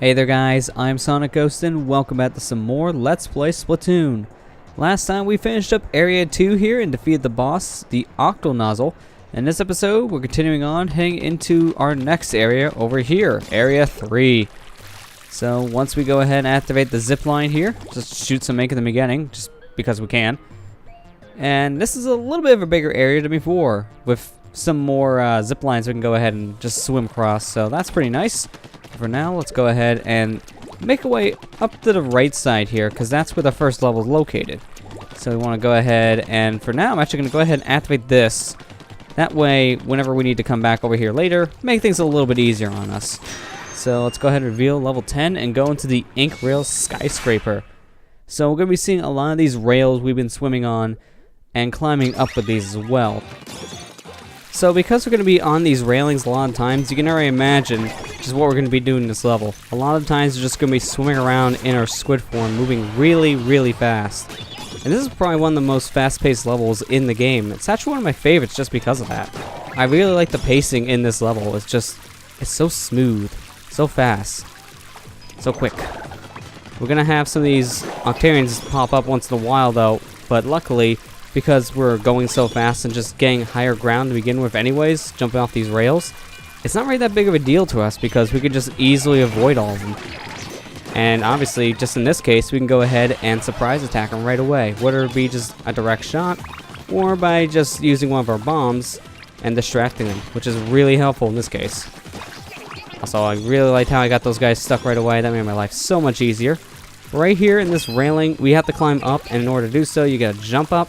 Hey there guys, I'm SonicGhost and welcome back to some more Let's Play Splatoon. Last time we finished up Area 2 here and defeated the boss, the Octanozzle. In this episode, we're continuing on, heading into our next area over here, Area 3. So once we go ahead and activate the zip line here, just shoot some ink in the beginning, just because we can. And this is a little bit of a bigger area than before, with some more zip lines we can go ahead and just swim across, so that's pretty nice. For now, let's go ahead and make our way up to the right side here, because that's where the first level is located. So we want to go ahead, and for now, I'm actually going to go ahead and activate this. That way, whenever we need to come back over here later, make things a little bit easier on us. So let's go ahead and reveal level 10 and go into the Ink Rail Skyscraper. So we're going to be seeing a lot of these rails we've been swimming on and climbing up with these as well. So because we're going to be on these railings a lot of times, you can already imagine just what we're going to be doing in this level. A lot of times we're just going to be swimming around in our squid form, moving really, really fast. And this is probably one of the most fast-paced levels in the game. It's actually one of my favorites just because of that. I really like the pacing in this level. It's so smooth, so fast, so quick. We're going to have some of these Octarians pop up once in a while though, but luckily, because we're going so fast and just getting higher ground to begin with anyways, jumping off these rails, it's not really that big of a deal to us because we can just easily avoid all of them. And obviously, just in this case, we can go ahead and surprise attack them right away, whether it be just a direct shot or by just using one of our bombs and distracting them, which is really helpful in this case. Also, I really liked how I got those guys stuck right away. That made my life so much easier. Right here in this railing, we have to climb up, and in order to do so, you gotta jump up.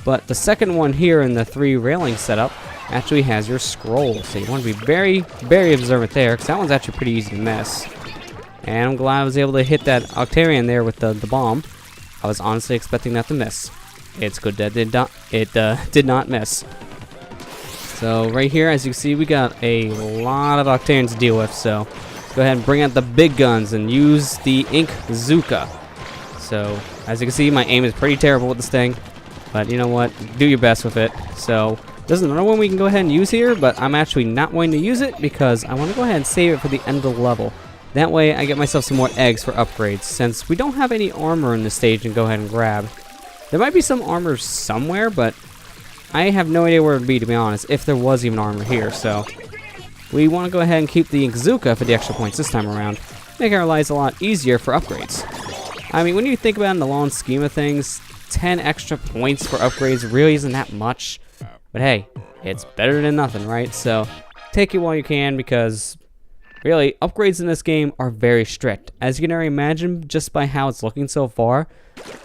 But the second one here in the 3 railing setup actually has your scroll. So you want to be very, very observant there, because that one's actually pretty easy to miss. And I'm glad I was able to hit that Octarian there with the bomb. I was honestly expecting that to miss. It's good that it did not miss. So right here, as you can see, we got a lot of Octarians to deal with. So let's go ahead and bring out the big guns and use the Ink Bazooka. So as you can see, my aim is pretty terrible with this thing. But you know what? Do your best with it. So there's another one we can go ahead and use here, but I'm actually not going to use it because I want to go ahead and save it for the end of the level. That way I get myself some more eggs for upgrades, since we don't have any armor in this stage and go ahead and grab. There might be some armor somewhere, but I have no idea where it would be, to be honest, if there was even armor here. So we want to go ahead and keep the Bazooka for the extra points this time around. Make our lives a lot easier for upgrades. I mean, when you think about it in the long scheme of things, 10 extra points for upgrades really isn't that much. But hey, it's better than nothing, right? So take it while you can, because really, upgrades in this game are very strict. As you can already imagine, just by how it's looking so far,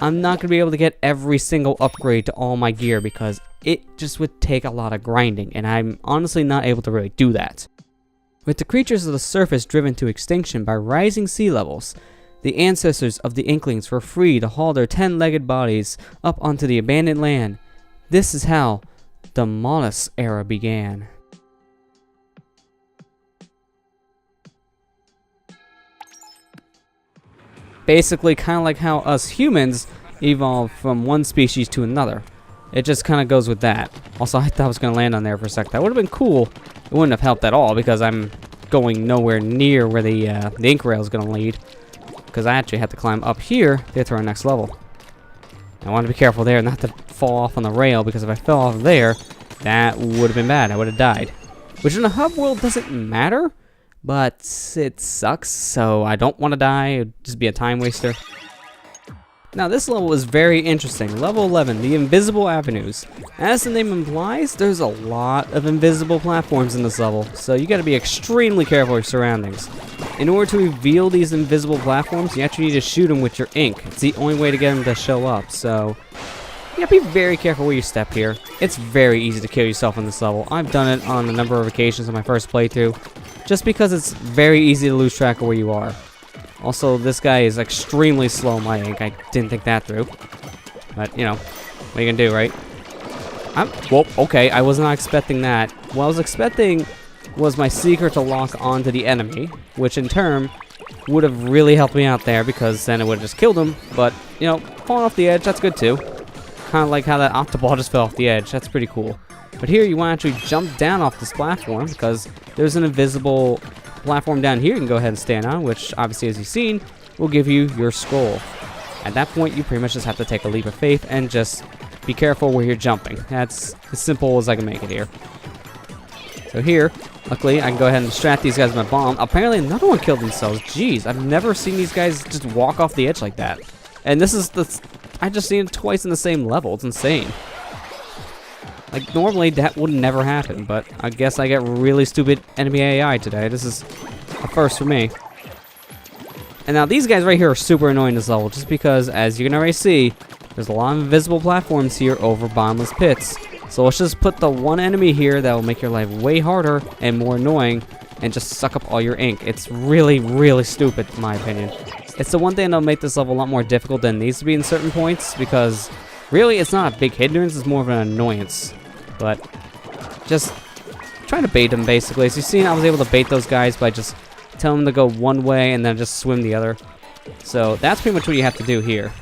I'm not going to be able to get every single upgrade to all my gear because it just would take a lot of grinding, and I'm honestly not able to really do that. With the creatures of the surface driven to extinction by rising sea levels, the ancestors of the Inklings were free to haul their 10-legged bodies up onto the abandoned land. This is how the Mollusk era began. Basically, kind of like how us humans evolved from one species to another. It just kind of goes with that. Also, I thought I was going to land on there for a sec. That would have been cool. It wouldn't have helped at all because I'm going nowhere near where the ink rail is going to lead. Because I actually had to climb up here to get to our next level. I want to be careful there not to fall off on the rail, because if I fell off there, that would have been bad. I would have died. Which in a hub world doesn't matter, but it sucks, so I don't want to die. It would just be a time waster. Now this level is very interesting. Level 11, the Invisible Avenues. As the name implies, there's a lot of invisible platforms in this level, so you gotta be extremely careful of your surroundings. In order to reveal these invisible platforms, you actually need to shoot them with your ink. It's the only way to get them to show up, so you gotta be very careful where you step here. It's very easy to kill yourself in this level. I've done it on a number of occasions on my first playthrough, just because it's very easy to lose track of where you are. Also, this guy is extremely slow, my ink. I didn't think that through. But, you know, what are you gonna do, right? Well, okay, I was not expecting that. What I was expecting was my secret to lock onto the enemy, which in turn would have really helped me out there, because then it would have just killed him. But, you know, falling off the edge, that's good too. Kind of like how that octoball just fell off the edge. That's pretty cool. But here you want to actually jump down off this platform, because there's an invisible platform down here you can go ahead and stand on, which obviously, as you've seen, will give you your scroll. At that point, you pretty much just have to take a leap of faith and just be careful where you're jumping. That's as simple as I can make it here. So here, luckily, I can go ahead and distract these guys with my bomb. Apparently, another one killed themselves. Jeez, I've never seen these guys just walk off the edge like that. And this is I just seen it twice in the same level. It's insane. Like, normally that would never happen, but I guess I get really stupid enemy AI today. This is a first for me. And now these guys right here are super annoying this level, just because, as you can already see, there's a lot of invisible platforms here over bottomless pits. So let's just put the one enemy here that will make your life way harder and more annoying, and just suck up all your ink. It's really, really stupid, in my opinion. It's the one thing that'll make this level a lot more difficult than it needs to be in certain points, because really it's not a big hindrance, it's more of an annoyance. But just trying to bait them, basically. As you've seen, I was able to bait those guys by just telling them to go one way and then just swim the other. So that's pretty much what you have to do here.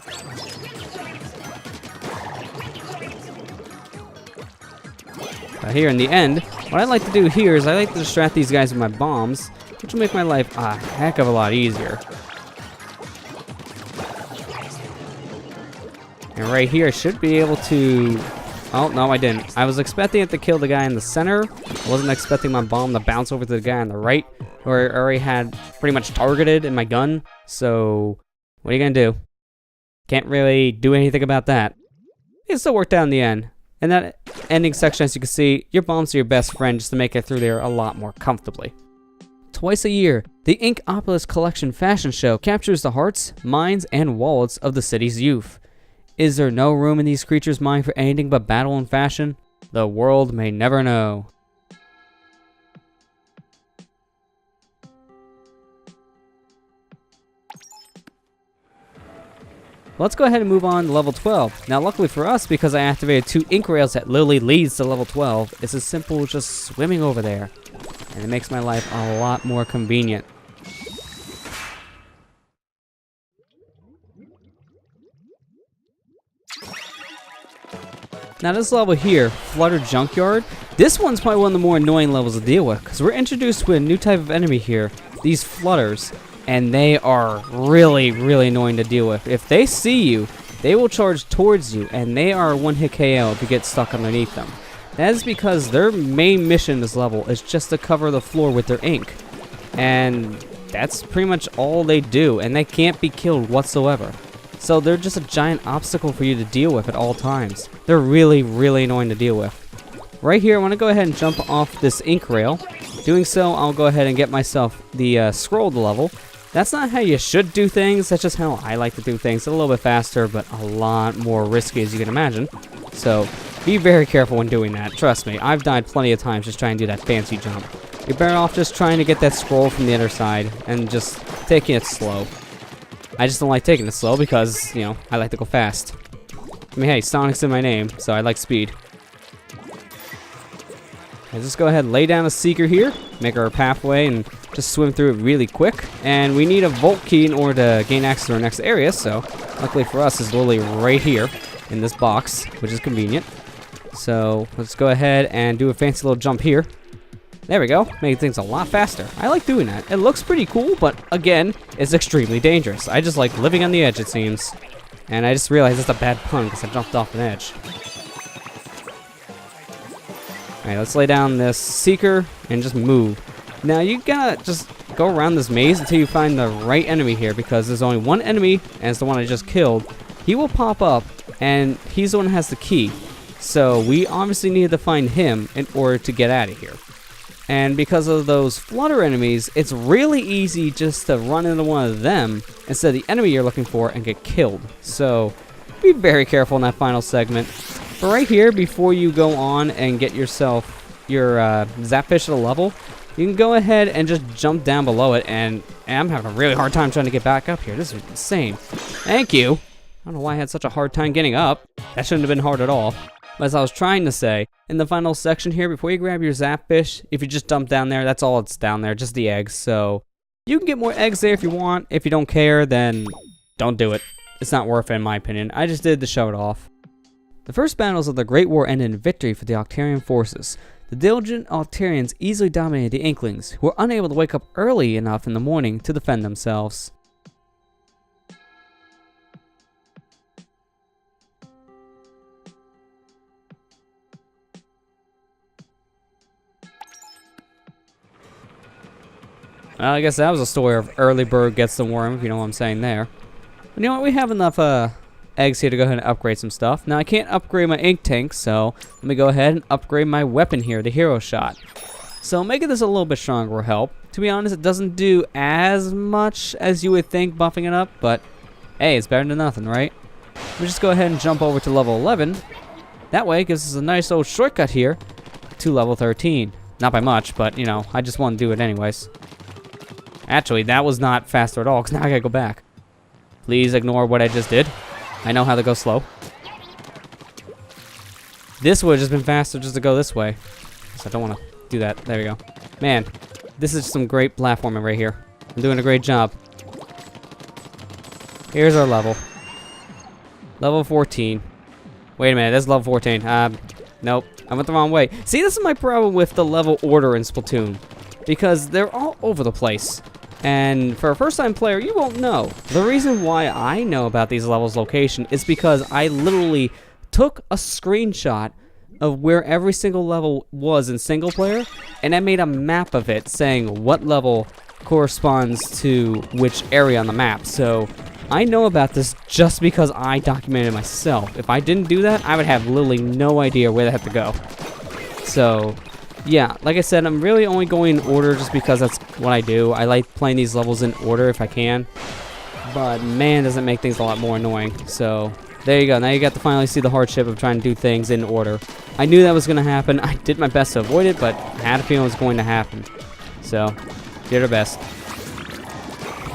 Here in the end, what I like to do here is I like to distract these guys with my bombs, which will make my life a heck of a lot easier. And right here, I should be able to... Oh, no, I didn't. I was expecting it to kill the guy in the center. I wasn't expecting my bomb to bounce over to the guy on the right, who I already had pretty much targeted in my gun. So, what are you going to do? Can't really do anything about that. It still worked out in the end. And that ending section, as you can see, your bombs are your best friend just to make it through there a lot more comfortably. Twice a year, the Inkopolis Collection fashion show captures the hearts, minds, and wallets of the city's youth. Is there no room in these creatures' mind for anything but battle and fashion? The world may never know. Let's go ahead and move on to level 12. Now, luckily for us, because I activated 2 ink rails that literally leads to level 12, it's as simple as just swimming over there. And it makes my life a lot more convenient. Now this level here, Flutter Junkyard, this one's probably one of the more annoying levels to deal with, because we're introduced with a new type of enemy here, these flutters. And they are really, really annoying to deal with. If they see you, they will charge towards you, and they are a one-hit KO if you get stuck underneath them. That is because their main mission in this level is just to cover the floor with their ink. And that's pretty much all they do, and they can't be killed whatsoever. So they're just a giant obstacle for you to deal with at all times. They're really, really annoying to deal with. Right here, I want to go ahead and jump off this ink rail. Doing so, I'll go ahead and get myself the scroll to level. That's not how you should do things, that's just how I like to do things. A little bit faster, but a lot more risky, as you can imagine. So, be very careful when doing that. Trust me, I've died plenty of times just trying to do that fancy jump. You're better off just trying to get that scroll from the other side, and just taking it slow. I just don't like taking it slow because, you know, I like to go fast. I mean, hey, Sonic's in my name, so I like speed. Let's just go ahead and lay down a seeker here, make our pathway, and just swim through it really quick. And we need a vault key in order to gain access to our next area, so luckily for us, it's literally right here in this box, which is convenient. So let's go ahead and do a fancy little jump here. There we go, making things a lot faster. I like doing that. It looks pretty cool, but again, it's extremely dangerous. I just like living on the edge, it seems. And I just realized it's a bad pun because I jumped off an edge. Alright, let's lay down this seeker and just move. Now you gotta just go around this maze until you find the right enemy here, because there's only one enemy, and it's the one I just killed. He will pop up, and he's the one that has the key. So we obviously needed to find him in order to get out of here. And because of those flutter enemies, it's really easy just to run into one of them instead of the enemy you're looking for and get killed. So be very careful in that final segment. But right here, before you go on and get yourself your Zapfish at a level, you can go ahead and just jump down below it, and I'm having a really hard time trying to get back up here. This is insane. Thank you. I don't know why I had such a hard time getting up. That shouldn't have been hard at all. But as I was trying to say, in the final section here, before you grab your Zapfish, if you just dump down there, that's all it's down there, just the eggs. So you can get more eggs there if you want. If you don't care, then don't do it. It's not worth it, in my opinion. I just did to show it off. The first battles of the Great War ended in victory for the Octarian forces. The diligent Octarians easily dominated the Inklings, who were unable to wake up early enough in the morning to defend themselves. Well, I guess that was a story of early bird gets the worm, if you know what I'm saying there. But you know what, we have enough eggs here to go ahead and upgrade some stuff. Now I can't upgrade my ink tank, so let me go ahead and upgrade my weapon here, the hero shot. So making this a little bit stronger will help. To be honest, it doesn't do as much as you would think buffing it up, but hey, it's better than nothing, right? We'll just go ahead and jump over to level 11. That way it gives us a nice old shortcut here to level 13. Not by much, but you know, I just want to do it anyways. Actually, that was not faster at all, because now I gotta go back. Please ignore what I just did. I know how to go slow. This would have just been faster just to go this way. So I don't want to do that. There we go. Man, this is some great platforming right here. I'm doing a great job. Here's our level. Level 14. Wait a minute, that's level 14. Nope, I went the wrong way. See, this is my problem with the level order in Splatoon, because they're all over the place. And for a first-time player, you won't know. The reason why I know about these levels' location is because I literally took a screenshot of where every single level was in single player, and I made a map of it saying what level corresponds to which area on the map. So I know about this just because I documented it myself. If I didn't do that, I would have literally no idea where they have to go. So yeah, like I said, I'm really only going in order just because that's what I do. I like playing these levels in order if I can. But man, does it make things a lot more annoying. So there you go. Now you got to finally see the hardship of trying to do things in order. I knew that was going to happen. I did my best to avoid it, but I had a feeling it was going to happen. So did our best.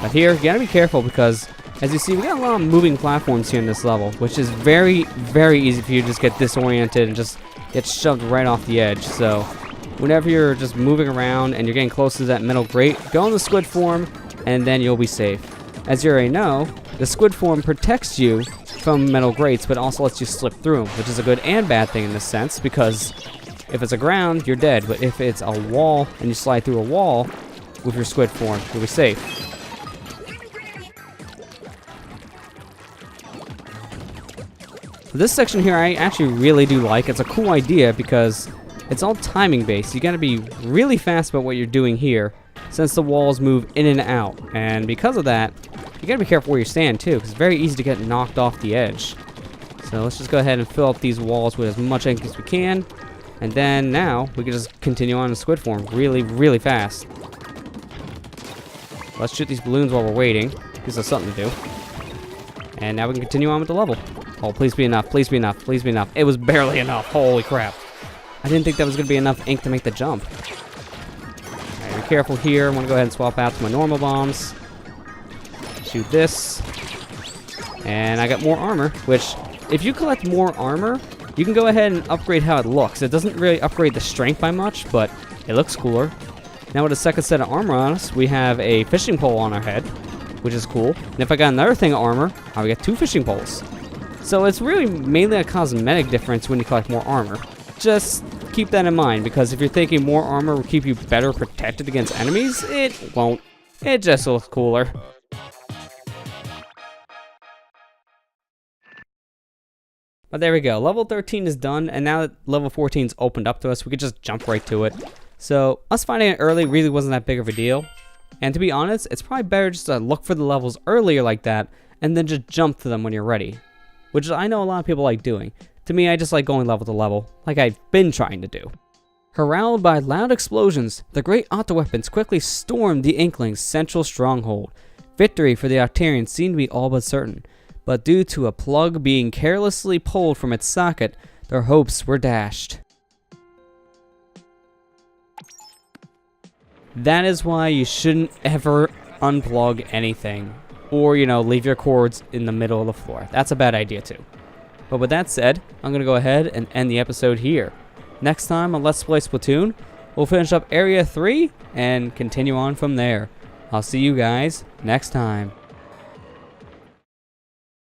But here, you got to be careful because, as you see, we got a lot of moving platforms here in this level, which is very, very easy for you to just get disoriented and just get shoved right off the edge. So whenever you're just moving around and you're getting close to that metal grate, go in the squid form, and then you'll be safe. As you already know, the squid form protects you from metal grates, but also lets you slip through them, which is a good and bad thing in this sense, because if it's a ground, you're dead, but if it's a wall and you slide through a wall with your squid form, you'll be safe. This section here I actually really do like. It's a cool idea because it's all timing based. You gotta be really fast about what you're doing here, since the walls move in and out. And because of that, you gotta be careful where you stand too, because it's very easy to get knocked off the edge. So let's just go ahead and fill up these walls with as much ink as we can. And then now, we can just continue on in squid form really, really fast. Let's shoot these balloons while we're waiting. Gives us something to do. And now we can continue on with the level. Oh, please be enough, please be enough, please be enough. It was barely enough, holy crap. I didn't think that was going to be enough ink to make the jump. Alright, be careful here. I'm going to go ahead and swap out to my normal bombs. Shoot this. And I got more armor, which, if you collect more armor, you can go ahead and upgrade how it looks. It doesn't really upgrade the strength by much, but it looks cooler. Now with a second set of armor on us, we have a fishing pole on our head, which is cool. And if I got another thing of armor, I would get 2 fishing poles. So it's really mainly a cosmetic difference when you collect more armor. Just keep that in mind, because if you're thinking more armor will keep you better protected against enemies, it won't. It just looks cooler. But there we go. Level 13 is done, and now that level 14 is opened up to us, we could just jump right to it. So us finding it early really wasn't that big of a deal. And to be honest, it's probably better just to look for the levels earlier like that, and then just jump to them when you're ready. Which I know a lot of people like doing. To me, I just like going level to level, like I've been trying to do. Heralded by loud explosions, the great octo-weapons quickly stormed the Inklings' central stronghold. Victory for the Octarians seemed to be all but certain, but due to a plug being carelessly pulled from its socket, their hopes were dashed. That is why you shouldn't ever unplug anything, or, you know, leave your cords in the middle of the floor. That's a bad idea too. But with that said, I'm going to go ahead and end the episode here. Next time on Let's Play Splatoon, we'll finish up Area 3 and continue on from there. I'll see you guys next time.